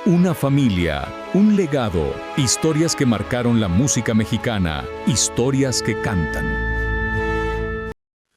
Una familia, un legado, historias que marcaron la música mexicana, historias que cantan.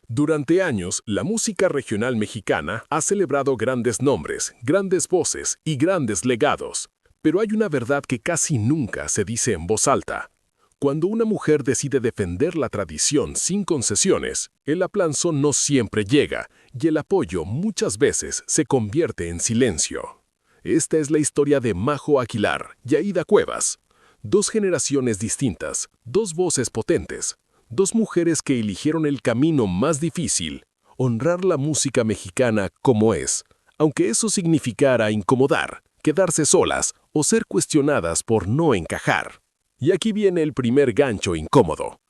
Durante años, la música regional mexicana ha celebrado grandes nombres, grandes voces y grandes legados. Pero hay una verdad que casi nunca se dice en voz alta. Cuando una mujer decide defender la tradición sin concesiones, el aplauso no siempre llega y el apoyo muchas veces se convierte en silencio. Esta es la historia de Majo Aguilar y Aída Cuevas. Dos generaciones distintas, dos voces potentes, dos mujeres que eligieron el camino más difícil, honrar la música mexicana como es, aunque eso significara incomodar, quedarse solas o ser cuestionadas por no encajar. Y aquí viene el primer gancho incómodo.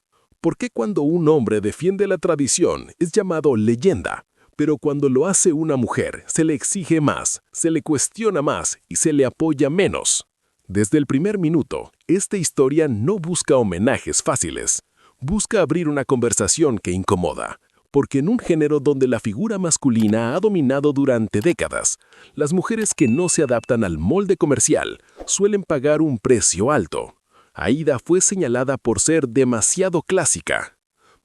¿Por qué cuando un hombre defiende la tradición es llamado leyenda? Pero cuando lo hace una mujer, se le exige más, se le cuestiona más y se le apoya menos. Desde el primer minuto, esta historia no busca homenajes fáciles. Busca abrir una conversación que incomoda. Porque en un género donde la figura masculina ha dominado durante décadas, las mujeres que no se adaptan al molde comercial suelen pagar un precio alto. Aída fue señalada por ser demasiado clásica.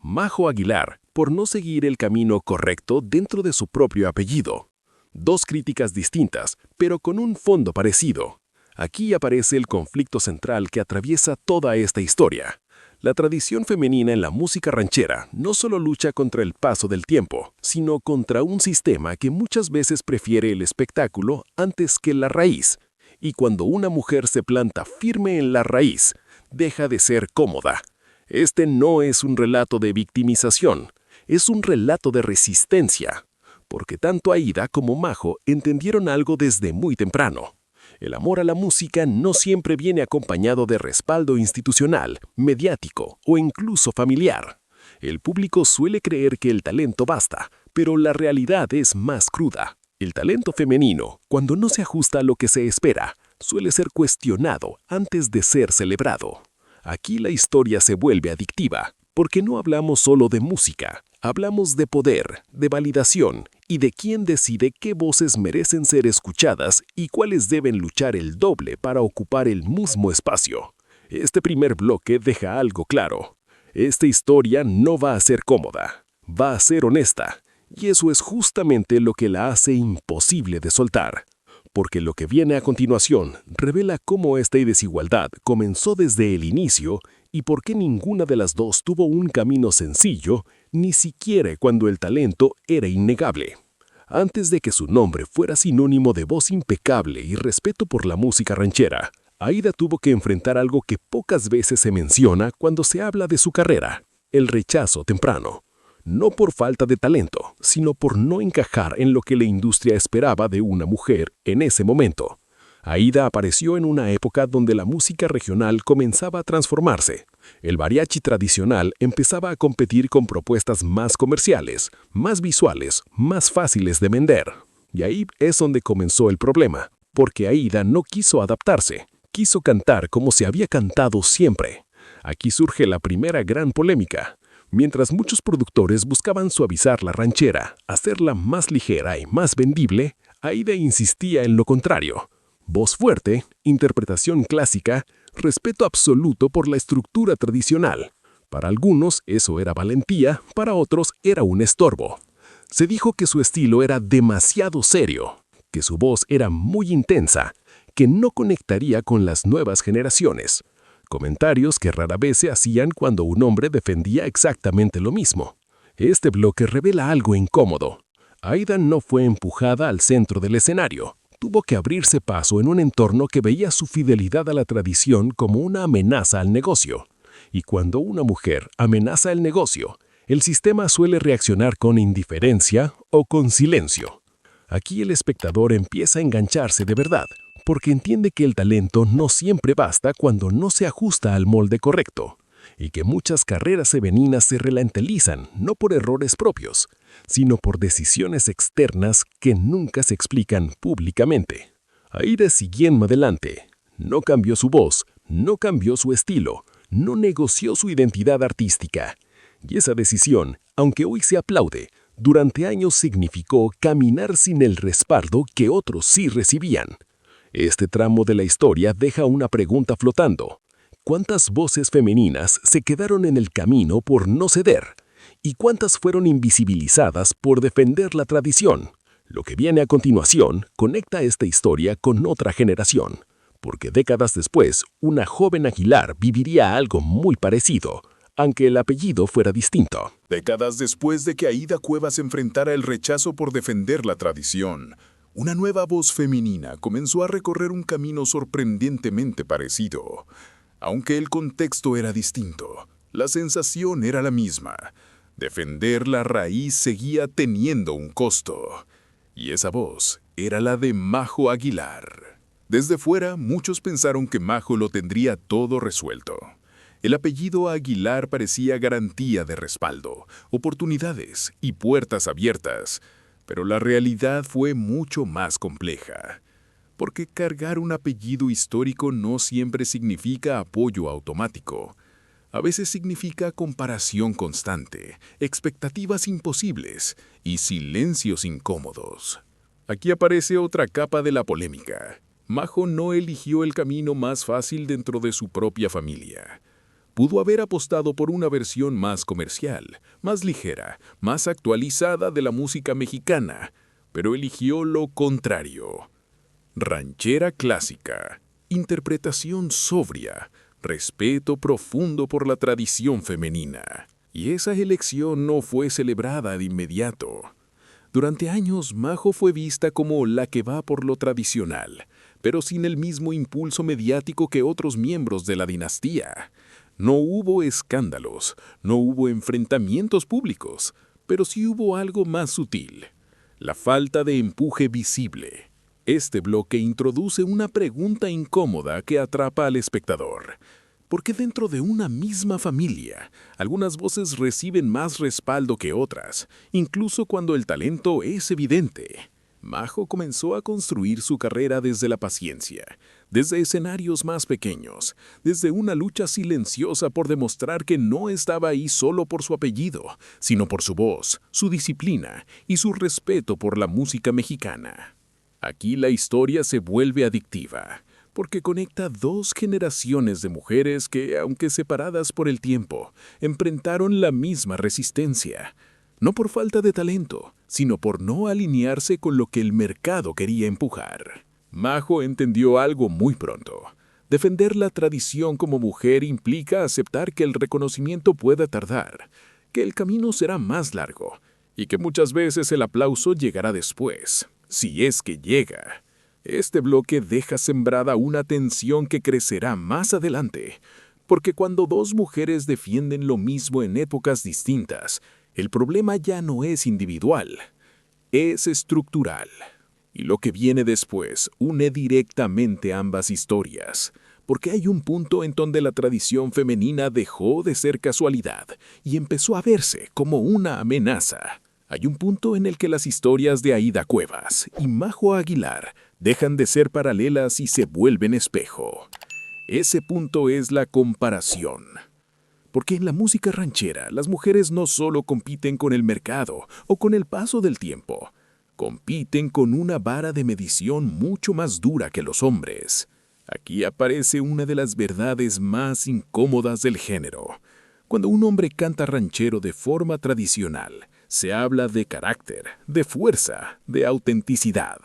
Majo Aguilar, por no seguir el camino correcto dentro de su propio apellido. Dos críticas distintas, pero con un fondo parecido. Aquí aparece el conflicto central que atraviesa toda esta historia. La tradición femenina en la música ranchera no solo lucha contra el paso del tiempo, sino contra un sistema que muchas veces prefiere el espectáculo antes que la raíz. Y cuando una mujer se planta firme en la raíz, deja de ser cómoda. Este no es un relato de victimización, es un relato de resistencia, porque tanto Aída como Majo entendieron algo desde muy temprano. El amor a la música no siempre viene acompañado de respaldo institucional, mediático o incluso familiar. El público suele creer que el talento basta, pero la realidad es más cruda. El talento femenino, cuando no se ajusta a lo que se espera, suele ser cuestionado antes de ser celebrado. Aquí la historia se vuelve adictiva, porque no hablamos solo de música, hablamos de poder, de validación y de quién decide qué voces merecen ser escuchadas y cuáles deben luchar el doble para ocupar el mismo espacio. Este primer bloque deja algo claro. Esta historia no va a ser cómoda, va a ser honesta, y eso es justamente lo que la hace imposible de soltar. Porque lo que viene a continuación revela cómo esta desigualdad comenzó desde el inicio y por qué ninguna de las dos tuvo un camino sencillo, ni siquiera cuando el talento era innegable. Antes de que su nombre fuera sinónimo de voz impecable y respeto por la música ranchera, Aída tuvo que enfrentar algo que pocas veces se menciona cuando se habla de su carrera: el rechazo temprano. No por falta de talento, sino por no encajar en lo que la industria esperaba de una mujer en ese momento. Aída apareció en una época donde la música regional comenzaba a transformarse. El mariachi tradicional empezaba a competir con propuestas más comerciales, más visuales, más fáciles de vender. Y ahí es donde comenzó el problema, porque Aída no quiso adaptarse, quiso cantar como se había cantado siempre. Aquí surge la primera gran polémica. Mientras muchos productores buscaban suavizar la ranchera, hacerla más ligera y más vendible, Aída insistía en lo contrario. Voz fuerte, interpretación clásica, respeto absoluto por la estructura tradicional. Para algunos eso era valentía, para otros era un estorbo. Se dijo que su estilo era demasiado serio, que su voz era muy intensa, que no conectaría con las nuevas generaciones. Comentarios que rara vez se hacían cuando un hombre defendía exactamente lo mismo. Este bloque revela algo incómodo. Aída no fue empujada al centro del escenario. Tuvo que abrirse paso en un entorno que veía su fidelidad a la tradición como una amenaza al negocio. Y cuando una mujer amenaza el negocio, el sistema suele reaccionar con indiferencia o con silencio. Aquí el espectador empieza a engancharse de verdad, porque entiende que el talento no siempre basta cuando no se ajusta al molde correcto, y que muchas carreras femeninas se ralentizan no por errores propios, sino por decisiones externas que nunca se explican públicamente. Aída siguió adelante. No cambió su voz, no cambió su estilo, no negoció su identidad artística. Y esa decisión, aunque hoy se aplaude, durante años significó caminar sin el respaldo que otros sí recibían. Este tramo de la historia deja una pregunta flotando. ¿Cuántas voces femeninas se quedaron en el camino por no ceder? ¿Y cuántas fueron invisibilizadas por defender la tradición? Lo que viene a continuación conecta esta historia con otra generación, porque décadas después, una joven Aguilar viviría algo muy parecido, aunque el apellido fuera distinto. Décadas después de que Aída Cuevas enfrentara el rechazo por defender la tradición, una nueva voz femenina comenzó a recorrer un camino sorprendentemente parecido. Aunque el contexto era distinto, la sensación era la misma. Defender la raíz seguía teniendo un costo. Y esa voz era la de Majo Aguilar. Desde fuera, muchos pensaron que Majo lo tendría todo resuelto. El apellido Aguilar parecía garantía de respaldo, oportunidades y puertas abiertas. Pero la realidad fue mucho más compleja. Porque cargar un apellido histórico no siempre significa apoyo automático. A veces significa comparación constante, expectativas imposibles y silencios incómodos. Aquí aparece otra capa de la polémica. Majo no eligió el camino más fácil dentro de su propia familia. Pudo haber apostado por una versión más comercial, más ligera, más actualizada de la música mexicana, pero eligió lo contrario. Ranchera clásica, interpretación sobria, respeto profundo por la tradición femenina. Y esa elección no fue celebrada de inmediato. Durante años, Majo fue vista como la que va por lo tradicional, pero sin el mismo impulso mediático que otros miembros de la dinastía. No hubo escándalos, no hubo enfrentamientos públicos, pero sí hubo algo más sutil: la falta de empuje visible. Este bloque introduce una pregunta incómoda que atrapa al espectador. ¿Por qué dentro de una misma familia, algunas voces reciben más respaldo que otras, incluso cuando el talento es evidente? Majo comenzó a construir su carrera desde la paciencia, desde escenarios más pequeños, desde una lucha silenciosa por demostrar que no estaba ahí solo por su apellido, sino por su voz, su disciplina y su respeto por la música mexicana. Aquí la historia se vuelve adictiva, porque conecta dos generaciones de mujeres que, aunque separadas por el tiempo, enfrentaron la misma resistencia. No por falta de talento, sino por no alinearse con lo que el mercado quería empujar. Majo entendió algo muy pronto. Defender la tradición como mujer implica aceptar que el reconocimiento pueda tardar, que el camino será más largo y que muchas veces el aplauso llegará después, si es que llega. Este bloque deja sembrada una tensión que crecerá más adelante, porque cuando dos mujeres defienden lo mismo en épocas distintas, el problema ya no es individual, es estructural. Y lo que viene después une directamente ambas historias, porque hay un punto en donde la tradición femenina dejó de ser casualidad y empezó a verse como una amenaza. Hay un punto en el que las historias de Aída Cuevas y Majo Aguilar dejan de ser paralelas y se vuelven espejo. Ese punto es la comparación. Porque en la música ranchera, las mujeres no solo compiten con el mercado o con el paso del tiempo, compiten con una vara de medición mucho más dura que los hombres. Aquí aparece una de las verdades más incómodas del género. Cuando un hombre canta ranchero de forma tradicional, se habla de carácter, de fuerza, de autenticidad.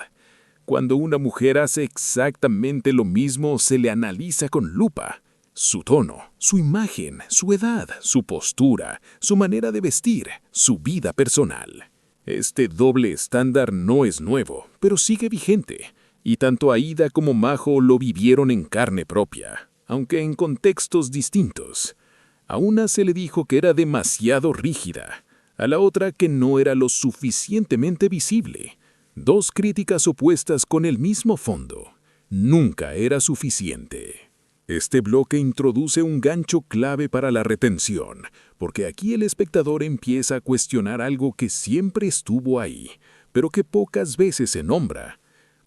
Cuando una mujer hace exactamente lo mismo, se le analiza con lupa. Su tono, su imagen, su edad, su postura, su manera de vestir, su vida personal. Este doble estándar no es nuevo, pero sigue vigente, y tanto Aída como Majo lo vivieron en carne propia, aunque en contextos distintos. A una se le dijo que era demasiado rígida, a la otra que no era lo suficientemente visible. Dos críticas opuestas con el mismo fondo. Nunca era suficiente. Este bloque introduce un gancho clave para la retención, porque aquí el espectador empieza a cuestionar algo que siempre estuvo ahí, pero que pocas veces se nombra.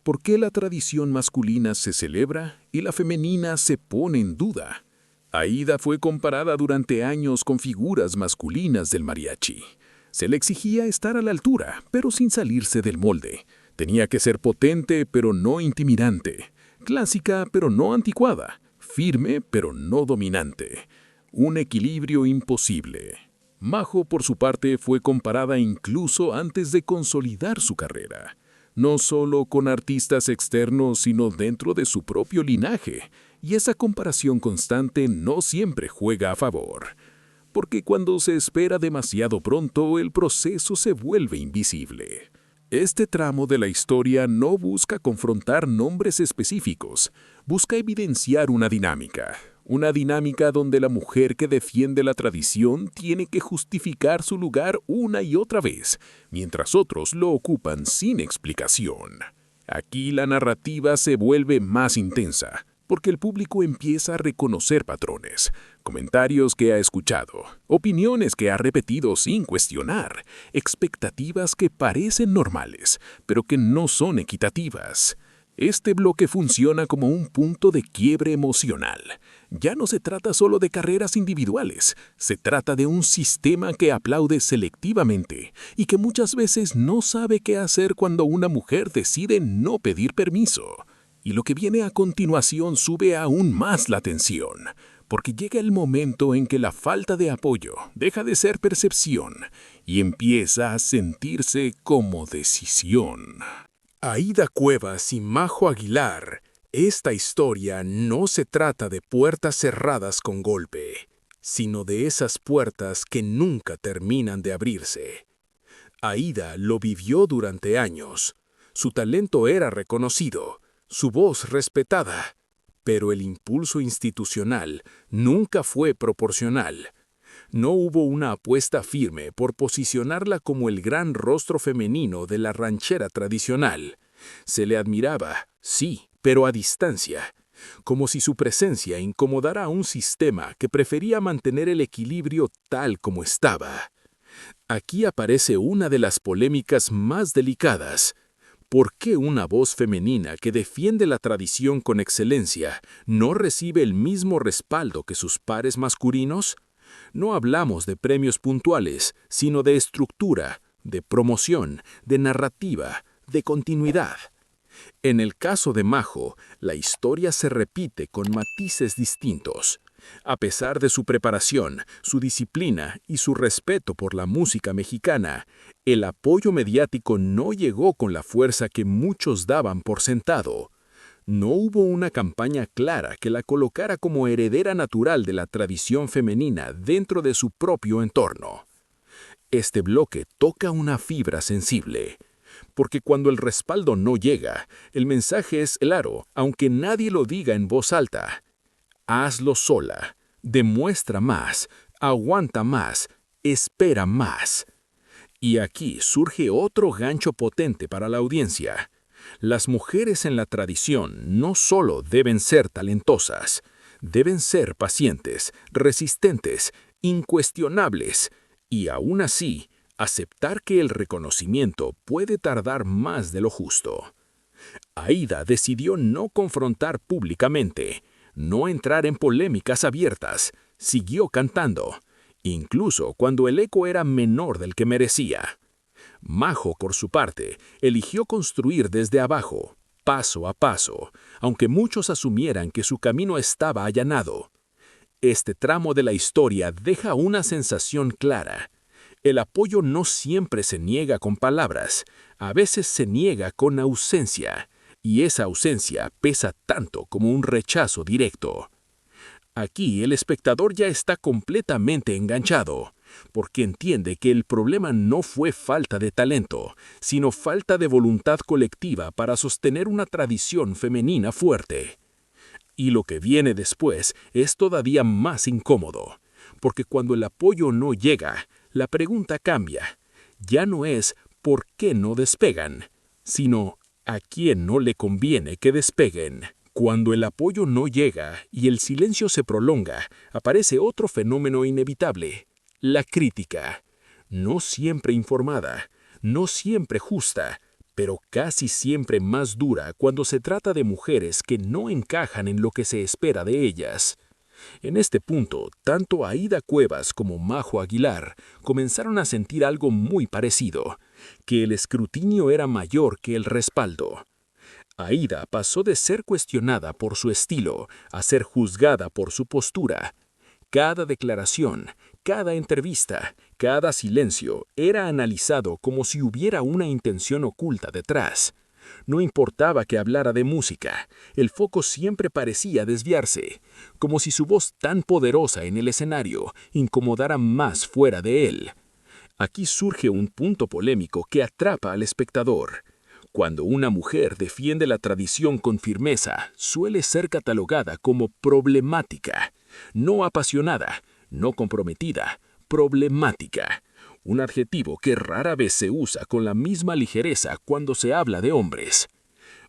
¿Por qué la tradición masculina se celebra y la femenina se pone en duda? Aída fue comparada durante años con figuras masculinas del mariachi. Se le exigía estar a la altura, pero sin salirse del molde. Tenía que ser potente, pero no intimidante. clásica pero no anticuada, firme pero no dominante. Un equilibrio imposible. Majo, por su parte, fue comparada incluso antes de consolidar su carrera. No solo con artistas externos, sino dentro de su propio linaje. Y esa comparación constante no siempre juega a favor. Porque cuando se espera demasiado pronto, el proceso se vuelve invisible. Este tramo de la historia no busca confrontar nombres específicos, busca evidenciar una dinámica donde la mujer que defiende la tradición tiene que justificar su lugar una y otra vez, mientras otros lo ocupan sin explicación. Aquí la narrativa se vuelve más intensa, porque el público empieza a reconocer patrones, comentarios que ha escuchado, opiniones que ha repetido sin cuestionar, expectativas que parecen normales, pero que no son equitativas. Este bloque funciona como un punto de quiebre emocional. Ya no se trata solo de carreras individuales, se trata de un sistema que aplaude selectivamente y que muchas veces no sabe qué hacer cuando una mujer decide no pedir permiso. Y lo que viene a continuación sube aún más la tensión, porque llega el momento en que la falta de apoyo deja de ser percepción y empieza a sentirse como decisión. Aída Cuevas y Majo Aguilar, esta historia no se trata de puertas cerradas con golpe, sino de esas puertas que nunca terminan de abrirse. Aída lo vivió durante años. Su talento era reconocido, su voz respetada, pero el impulso institucional nunca fue proporcional. No hubo una apuesta firme por posicionarla como el gran rostro femenino de la ranchera tradicional. Se le admiraba, sí, pero a distancia, como si su presencia incomodara a un sistema que prefería mantener el equilibrio tal como estaba. Aquí aparece una de las polémicas más delicadas. ¿Por qué una voz femenina que defiende la tradición con excelencia no recibe el mismo respaldo que sus pares masculinos? No hablamos de premios puntuales, sino de estructura, de promoción, de narrativa, de continuidad. En el caso de Majo, la historia se repite con matices distintos. A pesar de su preparación, su disciplina y su respeto por la música mexicana, el apoyo mediático no llegó con la fuerza que muchos daban por sentado. No hubo una campaña clara que la colocara como heredera natural de la tradición femenina dentro de su propio entorno. Este bloque toca una fibra sensible, porque cuando el respaldo no llega, el mensaje es claro, aunque nadie lo diga en voz alta. Hazlo sola, demuestra más, aguanta más, espera más. Y aquí surge otro gancho potente para la audiencia. Las mujeres en la tradición no solo deben ser talentosas, deben ser pacientes, resistentes, incuestionables, y aún así, aceptar que el reconocimiento puede tardar más de lo justo. Aída decidió no confrontar públicamente, no entrar en polémicas abiertas, siguió cantando, incluso cuando el eco era menor del que merecía. Majo, por su parte, eligió construir desde abajo, paso a paso, aunque muchos asumieran que su camino estaba allanado. Este tramo de la historia deja una sensación clara. El apoyo no siempre se niega con palabras, a veces se niega con ausencia, y esa ausencia pesa tanto como un rechazo directo. Aquí el espectador ya está completamente enganchado, porque entiende que el problema no fue falta de talento, sino falta de voluntad colectiva para sostener una tradición femenina fuerte. Y lo que viene después es todavía más incómodo, porque cuando el apoyo no llega, la pregunta cambia. Ya no es ¿por qué no despegan?, sino ¿a quién no le conviene que despeguen? Cuando el apoyo no llega y el silencio se prolonga, aparece otro fenómeno inevitable: la crítica. No siempre informada, no siempre justa, pero casi siempre más dura cuando se trata de mujeres que no encajan en lo que se espera de ellas. En este punto, tanto Aída Cuevas como Majo Aguilar comenzaron a sentir algo muy parecido, que el escrutinio era mayor que el respaldo. Aída pasó de ser cuestionada por su estilo a ser juzgada por su postura. Cada declaración, cada entrevista, cada silencio era analizado como si hubiera una intención oculta detrás. No importaba que hablara de música, el foco siempre parecía desviarse, como si su voz tan poderosa en el escenario incomodara más fuera de él. Aquí surge un punto polémico que atrapa al espectador. Cuando una mujer defiende la tradición con firmeza, suele ser catalogada como problemática, no apasionada, no comprometida, problemática. Un adjetivo que rara vez se usa con la misma ligereza cuando se habla de hombres.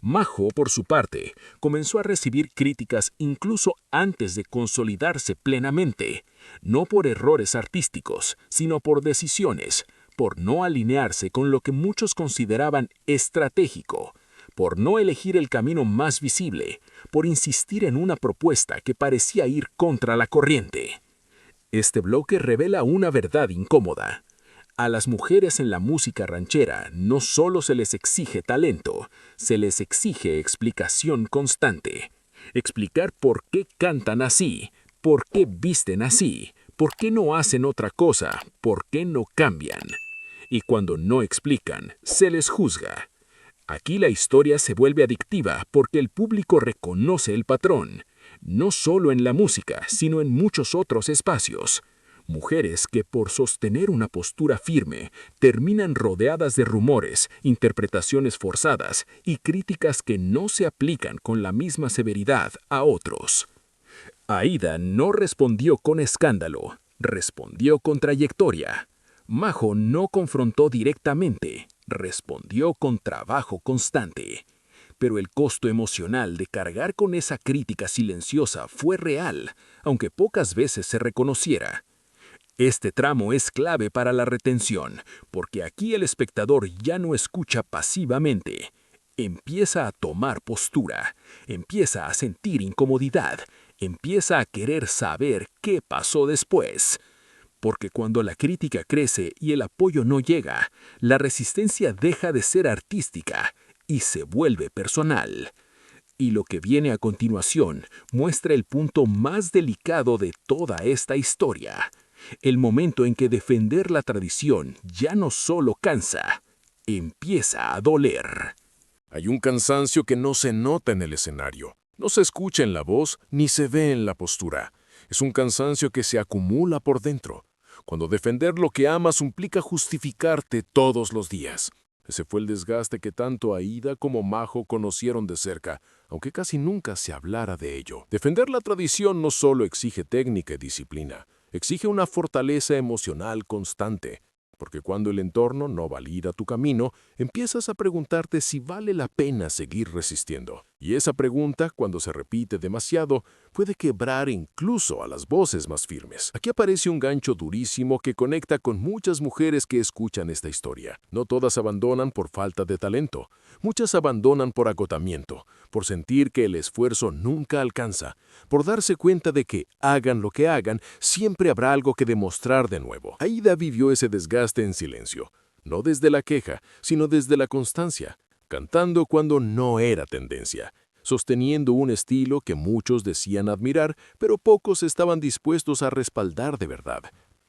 Majo, por su parte, comenzó a recibir críticas incluso antes de consolidarse plenamente, no por errores artísticos, sino por decisiones, por no alinearse con lo que muchos consideraban estratégico, por no elegir el camino más visible, por insistir en una propuesta que parecía ir contra la corriente. Este bloque revela una verdad incómoda. A las mujeres en la música ranchera no solo se les exige talento, se les exige explicación constante. Explicar por qué cantan así, por qué visten así, por qué no hacen otra cosa, por qué no cambian. Y cuando no explican, se les juzga. Aquí la historia se vuelve adictiva porque el público reconoce el patrón, no solo en la música, sino en muchos otros espacios. Mujeres que por sostener una postura firme terminan rodeadas de rumores, interpretaciones forzadas y críticas que no se aplican con la misma severidad a otros. Aída no respondió con escándalo, respondió con trayectoria. Majo no confrontó directamente, respondió con trabajo constante. Pero el costo emocional de cargar con esa crítica silenciosa fue real, aunque pocas veces se reconociera. Este tramo es clave para la retención, porque aquí el espectador ya no escucha pasivamente. Empieza a tomar postura, empieza a sentir incomodidad, empieza a querer saber qué pasó después. Porque cuando la crítica crece y el apoyo no llega, la resistencia deja de ser artística y se vuelve personal. Y lo que viene a continuación muestra el punto más delicado de toda esta historia. El momento en que defender la tradición ya no solo cansa, empieza a doler. Hay un cansancio que no se nota en el escenario, no se escucha en la voz ni se ve en la postura. Es un cansancio que se acumula por dentro. Cuando defender lo que amas implica justificarte todos los días. Ese fue el desgaste que tanto Aída como Majo conocieron de cerca, aunque casi nunca se hablara de ello. Defender la tradición no solo exige técnica y disciplina, exige una fortaleza emocional constante, porque cuando el entorno no valida tu camino, empiezas a preguntarte si vale la pena seguir resistiendo. Y esa pregunta, cuando se repite demasiado, puede quebrar incluso a las voces más firmes. Aquí aparece un gancho durísimo que conecta con muchas mujeres que escuchan esta historia. No todas abandonan por falta de talento. Muchas abandonan por agotamiento, por sentir que el esfuerzo nunca alcanza, por darse cuenta de que, hagan lo que hagan, siempre habrá algo que demostrar de nuevo. Aída vivió ese desgaste en silencio, no desde la queja, sino desde la constancia, cantando cuando no era tendencia, sosteniendo un estilo que muchos decían admirar, pero pocos estaban dispuestos a respaldar de verdad.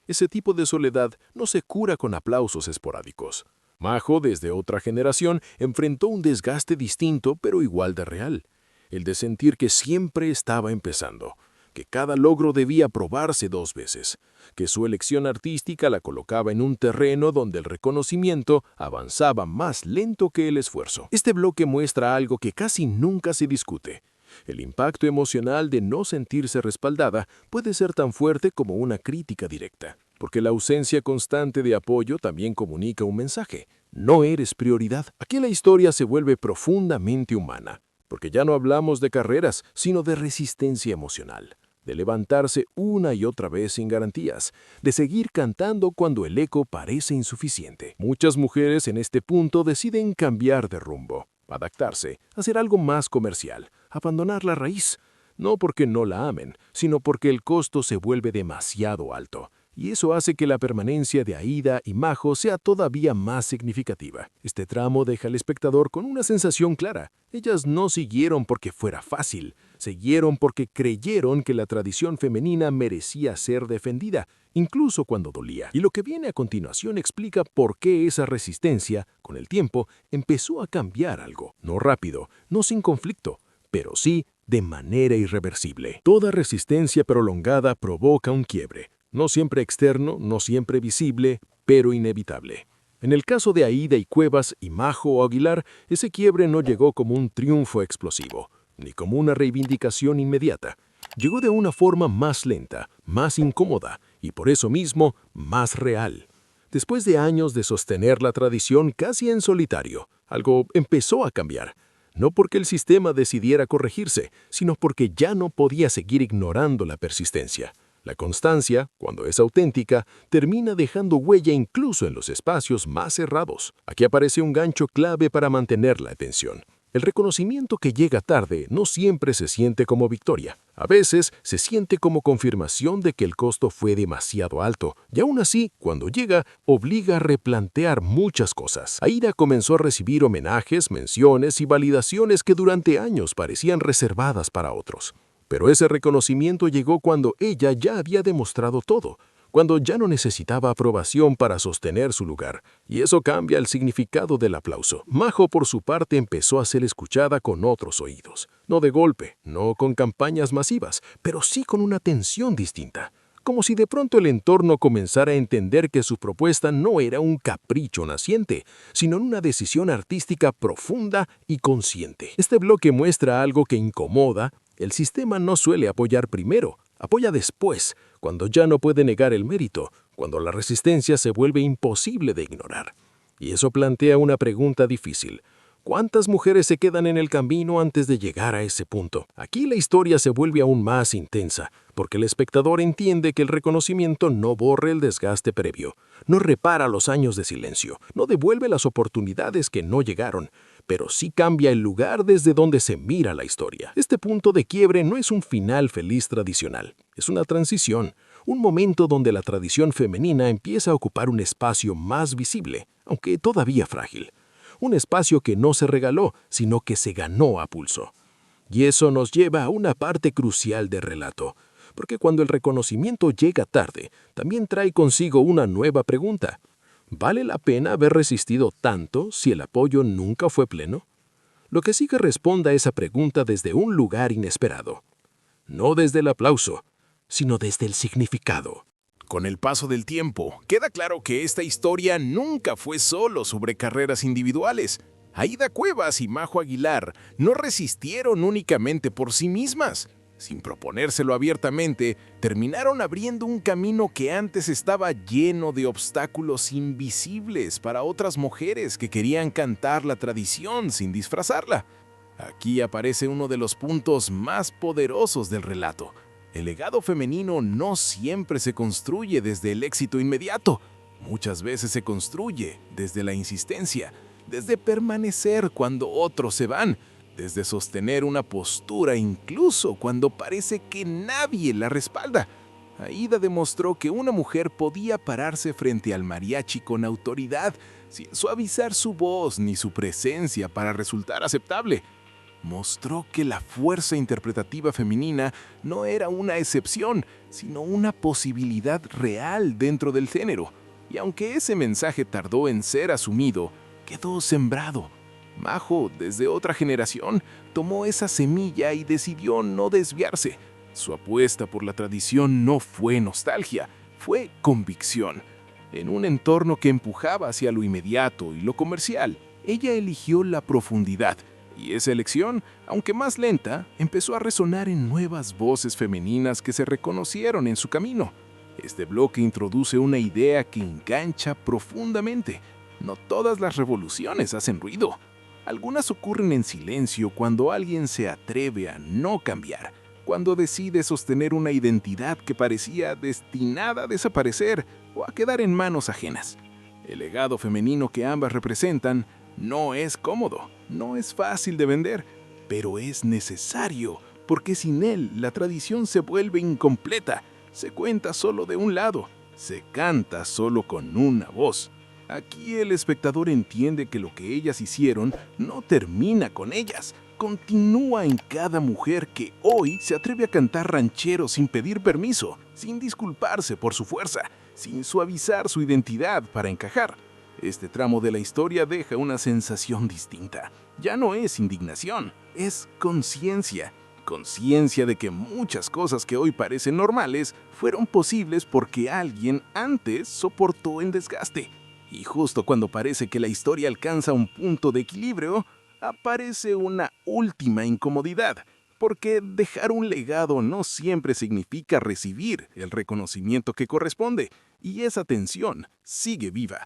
Ese tipo de soledad no se cura con aplausos esporádicos. Majo, desde otra generación, enfrentó un desgaste distinto pero igual de real, el de sentir que siempre estaba empezando, que cada logro debía probarse 2 veces, que su elección artística la colocaba en un terreno donde el reconocimiento avanzaba más lento que el esfuerzo. Este bloque muestra algo que casi nunca se discute. El impacto emocional de no sentirse respaldada puede ser tan fuerte como una crítica directa, porque la ausencia constante de apoyo también comunica un mensaje. No eres prioridad. Aquí la historia se vuelve profundamente humana, porque ya no hablamos de carreras, sino de resistencia emocional, de levantarse una y otra vez sin garantías, de seguir cantando cuando el eco parece insuficiente. Muchas mujeres en este punto deciden cambiar de rumbo, adaptarse, hacer algo más comercial, abandonar la raíz, no porque no la amen, sino porque el costo se vuelve demasiado alto. y eso hace que la permanencia de Aída y Majo sea todavía más significativa. Este tramo deja al espectador con una sensación clara. Ellas no siguieron porque fuera fácil, siguieron porque creyeron que la tradición femenina merecía ser defendida, incluso cuando dolía. Y lo que viene a continuación explica por qué esa resistencia, con el tiempo, empezó a cambiar algo. No rápido, no sin conflicto, pero sí de manera irreversible. Toda resistencia prolongada provoca un quiebre. No siempre externo, no siempre visible, pero inevitable. En el caso de Aída y Cuevas y Majo o Aguilar, ese quiebre no llegó como un triunfo explosivo, ni como una reivindicación inmediata. Llegó de una forma más lenta, más incómoda y por eso mismo más real. Después de años de sostener la tradición casi en solitario, algo empezó a cambiar. No porque el sistema decidiera corregirse, sino porque ya no podía seguir ignorando la persistencia. La constancia, cuando es auténtica, termina dejando huella incluso en los espacios más cerrados. Aquí aparece un gancho clave para mantener la atención. El reconocimiento que llega tarde no siempre se siente como victoria. A veces se siente como confirmación de que el costo fue demasiado alto, y aún así, cuando llega, obliga a replantear muchas cosas. Aída comenzó a recibir homenajes, menciones y validaciones que durante años parecían reservadas para otros. Pero ese reconocimiento llegó cuando ella ya había demostrado todo, cuando ya no necesitaba aprobación para sostener su lugar, y eso cambia el significado del aplauso. Majo, por su parte, empezó a ser escuchada con otros oídos. No de golpe, no con campañas masivas, pero sí con una tensión distinta. Como si de pronto el entorno comenzara a entender que su propuesta no era un capricho naciente, sino una decisión artística profunda y consciente. Este bloque muestra algo que incomoda. El sistema no suele apoyar primero, apoya después, cuando ya no puede negar el mérito, cuando la resistencia se vuelve imposible de ignorar. Y eso plantea una pregunta difícil. ¿Cuántas mujeres se quedan en el camino antes de llegar a ese punto? Aquí la historia se vuelve aún más intensa, porque el espectador entiende que el reconocimiento no borra el desgaste previo, no repara los años de silencio, no devuelve las oportunidades que no llegaron, pero sí cambia el lugar desde donde se mira la historia. Este punto de quiebre no es un final feliz tradicional, es una transición, un momento donde la tradición femenina empieza a ocupar un espacio más visible, aunque todavía frágil. Un espacio que no se regaló, sino que se ganó a pulso. Y eso nos lleva a una parte crucial del relato, porque cuando el reconocimiento llega tarde, también trae consigo una nueva pregunta. ¿Vale la pena haber resistido tanto si el apoyo nunca fue pleno? Lo que sigue responde a esa pregunta desde un lugar inesperado. No desde el aplauso, sino desde el significado. Con el paso del tiempo, queda claro que esta historia nunca fue solo sobre carreras individuales. Aída Cuevas y Majo Aguilar no resistieron únicamente por sí mismas. Sin proponérselo abiertamente, terminaron abriendo un camino que antes estaba lleno de obstáculos invisibles para otras mujeres que querían cantar la tradición sin disfrazarla. Aquí aparece uno de los puntos más poderosos del relato. El legado femenino no siempre se construye desde el éxito inmediato. Muchas veces se construye desde la insistencia, desde permanecer cuando otros se van, desde sostener una postura incluso cuando parece que nadie la respalda. Aída demostró que una mujer podía pararse frente al mariachi con autoridad, sin suavizar su voz ni su presencia para resultar aceptable. Mostró que la fuerza interpretativa femenina no era una excepción, sino una posibilidad real dentro del género. Y aunque ese mensaje tardó en ser asumido, quedó sembrado. Majo, desde otra generación, tomó esa semilla y decidió no desviarse. Su apuesta por la tradición no fue nostalgia, fue convicción. En un entorno que empujaba hacia lo inmediato y lo comercial, ella eligió la profundidad. Y esa elección, aunque más lenta, empezó a resonar en nuevas voces femeninas que se reconocieron en su camino. Este bloque introduce una idea que engancha profundamente. No todas las revoluciones hacen ruido. Algunas ocurren en silencio cuando alguien se atreve a no cambiar, cuando decide sostener una identidad que parecía destinada a desaparecer o a quedar en manos ajenas. El legado femenino que ambas representan no es cómodo, no es fácil de vender, pero es necesario, porque sin él la tradición se vuelve incompleta, se cuenta solo de un lado. se canta solo con una voz. Aquí el espectador entiende que lo que ellas hicieron no termina con ellas, continúa en cada mujer que hoy se atreve a cantar ranchero sin pedir permiso, sin disculparse por su fuerza, sin suavizar su identidad para encajar. Este tramo de la historia deja una sensación distinta. Ya no es indignación, es conciencia. Conciencia de que muchas cosas que hoy parecen normales fueron posibles porque alguien antes soportó el desgaste. Y justo cuando parece que la historia alcanza un punto de equilibrio, aparece una última incomodidad, porque dejar un legado no siempre significa recibir el reconocimiento que corresponde, y esa tensión sigue viva.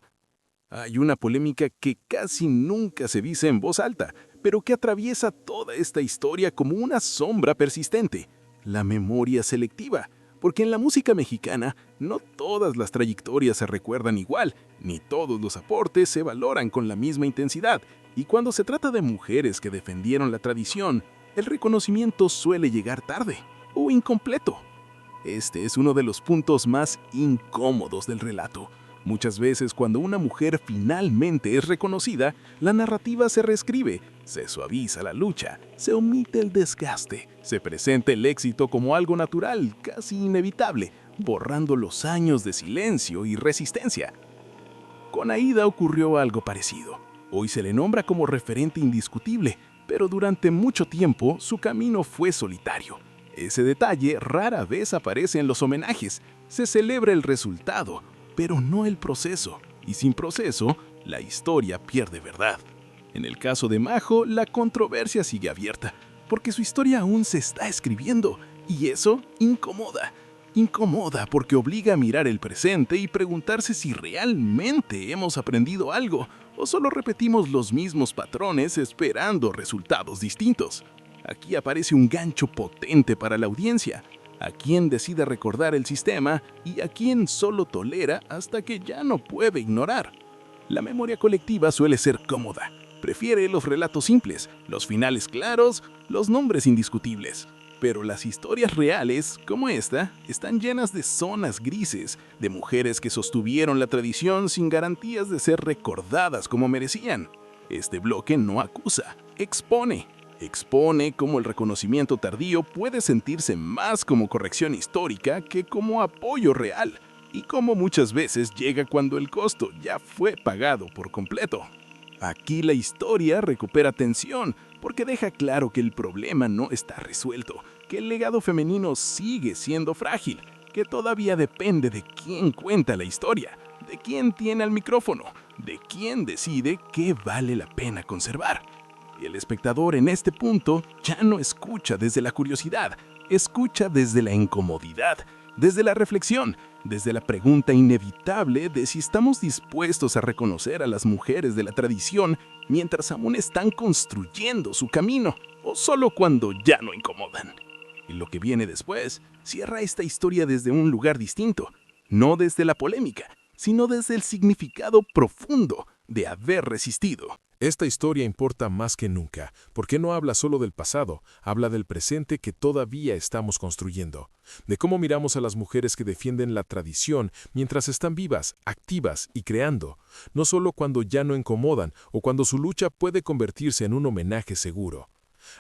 Hay una polémica que casi nunca se dice en voz alta, pero que atraviesa toda esta historia como una sombra persistente: la memoria selectiva. Porque en la música mexicana no todas las trayectorias se recuerdan igual, ni todos los aportes se valoran con la misma intensidad. Y cuando se trata de mujeres que defendieron la tradición, el reconocimiento suele llegar tarde o incompleto. Este es uno de los puntos más incómodos del relato. Muchas veces cuando una mujer finalmente es reconocida, la narrativa se reescribe, se suaviza la lucha, se omite el desgaste, se presenta el éxito como algo natural, casi inevitable, borrando los años de silencio y resistencia. Con Aída ocurrió algo parecido. Hoy se le nombra como referente indiscutible, pero durante mucho tiempo su camino fue solitario. Ese detalle rara vez aparece en los homenajes. Se celebra el resultado, pero no el proceso, y sin proceso, la historia pierde verdad. En el caso de Majo, la controversia sigue abierta, porque su historia aún se está escribiendo, y eso incomoda. Incomoda porque obliga a mirar el presente y preguntarse si realmente hemos aprendido algo, o solo repetimos los mismos patrones esperando resultados distintos. Aquí aparece un gancho potente para la audiencia: a quien decide recordar el sistema y a quien solo tolera hasta que ya no puede ignorar. La memoria colectiva suele ser cómoda. Prefiere los relatos simples, los finales claros, los nombres indiscutibles. Pero las historias reales, como esta, están llenas de zonas grises, de mujeres que sostuvieron la tradición sin garantías de ser recordadas como merecían. Este bloque no acusa, expone. Expone cómo el reconocimiento tardío puede sentirse más como corrección histórica que como apoyo real, y cómo muchas veces llega cuando el costo ya fue pagado por completo. Aquí la historia recupera tensión, porque deja claro que el problema no está resuelto, que el legado femenino sigue siendo frágil, que todavía depende de quién cuenta la historia, de quién tiene el micrófono, de quién decide qué vale la pena conservar. Y el espectador en este punto ya no escucha desde la curiosidad, escucha desde la incomodidad, desde la reflexión, desde la pregunta inevitable de si estamos dispuestos a reconocer a las mujeres de la tradición mientras aún están construyendo su camino, o solo cuando ya no incomodan. Y lo que viene después cierra esta historia desde un lugar distinto, no desde la polémica, sino desde el significado profundo de haber resistido. Esta historia importa más que nunca, porque no habla solo del pasado, habla del presente que todavía estamos construyendo, de cómo miramos a las mujeres que defienden la tradición mientras están vivas, activas y creando, no solo cuando ya no incomodan o cuando su lucha puede convertirse en un homenaje seguro.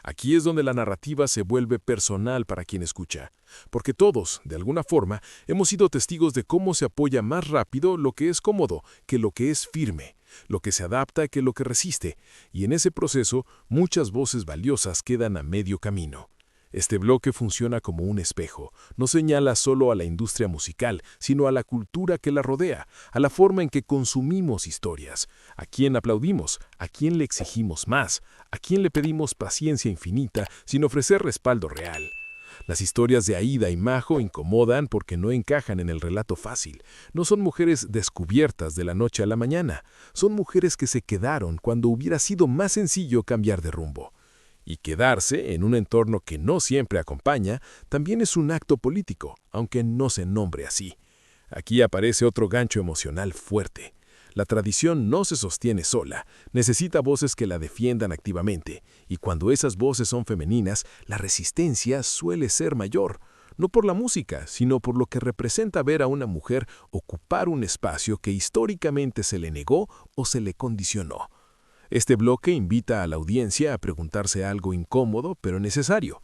Aquí es donde la narrativa se vuelve personal para quien escucha, porque todos, de alguna forma, hemos sido testigos de cómo se apoya más rápido lo que es cómodo que lo que es firme, lo que se adapta que lo que resiste, y en ese proceso muchas voces valiosas quedan a medio camino. Este bloque funciona como un espejo, no señala solo a la industria musical, sino a la cultura que la rodea, a la forma en que consumimos historias, a quién aplaudimos, a quién le exigimos más, a quién le pedimos paciencia infinita sin ofrecer respaldo real. Las historias de Aída y Majo incomodan porque no encajan en el relato fácil. No son mujeres descubiertas de la noche a la mañana, son mujeres que se quedaron cuando hubiera sido más sencillo cambiar de rumbo. Y quedarse en un entorno que no siempre acompaña también es un acto político, aunque no se nombre así. Aquí aparece otro gancho emocional fuerte. La tradición no se sostiene sola, necesita voces que la defiendan activamente, y cuando esas voces son femeninas, la resistencia suele ser mayor. no por la música, sino por lo que representa ver a una mujer ocupar un espacio que históricamente se le negó o se le condicionó. Este bloque invita a la audiencia a preguntarse algo incómodo pero necesario.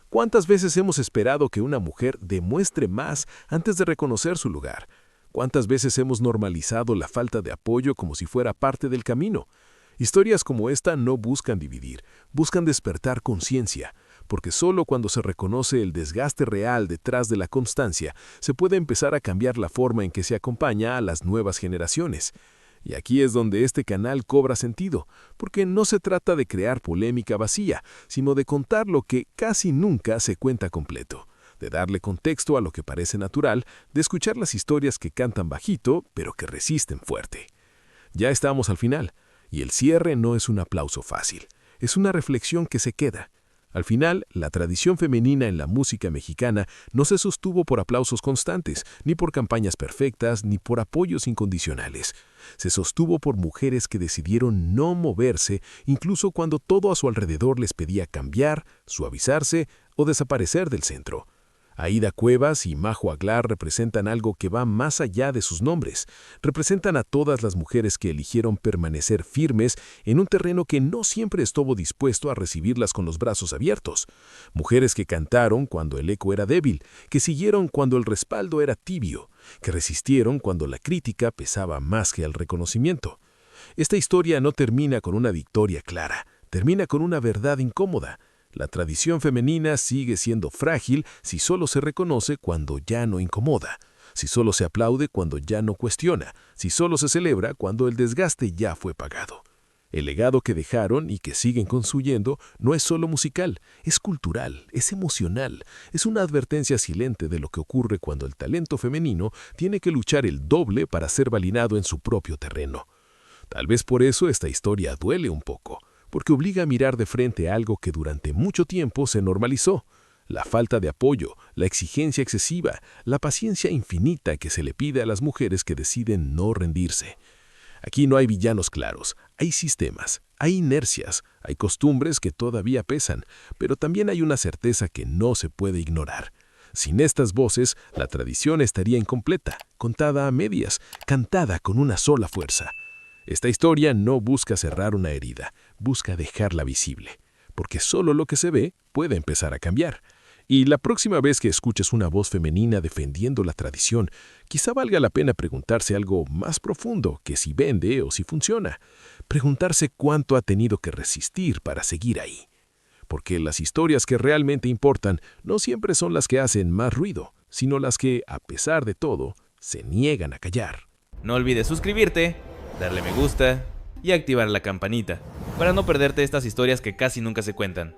¿Cuántas veces hemos esperado que una mujer demuestre más antes de reconocer su lugar? ¿Cuántas veces hemos normalizado la falta de apoyo como si fuera parte del camino? Historias como esta no buscan dividir, buscan despertar conciencia, porque solo cuando se reconoce el desgaste real detrás de la constancia, se puede empezar a cambiar la forma en que se acompaña a las nuevas generaciones. Y aquí es donde este canal cobra sentido, porque no se trata de crear polémica vacía, sino de contar lo que casi nunca se cuenta completo, de darle contexto a lo que parece natural, de escuchar las historias que cantan bajito, pero que resisten fuerte. Ya estamos al final, y el cierre no es un aplauso fácil, es una reflexión que se queda. Al final, la tradición femenina en la música mexicana no se sostuvo por aplausos constantes, ni por campañas perfectas, ni por apoyos incondicionales. Se sostuvo por mujeres que decidieron no moverse, incluso cuando todo a su alrededor les pedía cambiar, suavizarse o desaparecer del centro. Aída Cuevas y Majo Aguilar representan algo que va más allá de sus nombres. Representan a todas las mujeres que eligieron permanecer firmes en un terreno que no siempre estuvo dispuesto a recibirlas con los brazos abiertos. Mujeres que cantaron cuando el eco era débil, que siguieron cuando el respaldo era tibio, que resistieron cuando la crítica pesaba más que el reconocimiento. Esta historia no termina con una victoria clara, termina con una verdad incómoda. La tradición femenina sigue siendo frágil si solo se reconoce cuando ya no incomoda, si solo se aplaude cuando ya no cuestiona, si solo se celebra cuando el desgaste ya fue pagado. El legado que dejaron y que siguen construyendo no es solo musical, es cultural, es emocional, es una advertencia silente de lo que ocurre cuando el talento femenino tiene que luchar el doble para ser validado en su propio terreno. Tal vez por eso esta historia duele un poco, porque obliga a mirar de frente algo que durante mucho tiempo se normalizó: la falta de apoyo, la exigencia excesiva, la paciencia infinita que se le pide a las mujeres que deciden no rendirse. Aquí no hay villanos claros, hay sistemas, hay inercias, hay costumbres que todavía pesan, pero también hay una certeza que no se puede ignorar. Sin estas voces, la tradición estaría incompleta, contada a medias, cantada con una sola fuerza. Esta historia no busca cerrar una herida, busca dejarla visible, porque solo lo que se ve puede empezar a cambiar. Y la próxima vez que escuches una voz femenina defendiendo la tradición, quizá valga la pena preguntarse algo más profundo que si vende o si funciona. Preguntarse cuánto ha tenido que resistir para seguir ahí. Porque las historias que realmente importan no siempre son las que hacen más ruido, sino las que, a pesar de todo, se niegan a callar. No olvides suscribirte, darle me gusta y activar la campanita para no perderte estas historias que casi nunca se cuentan.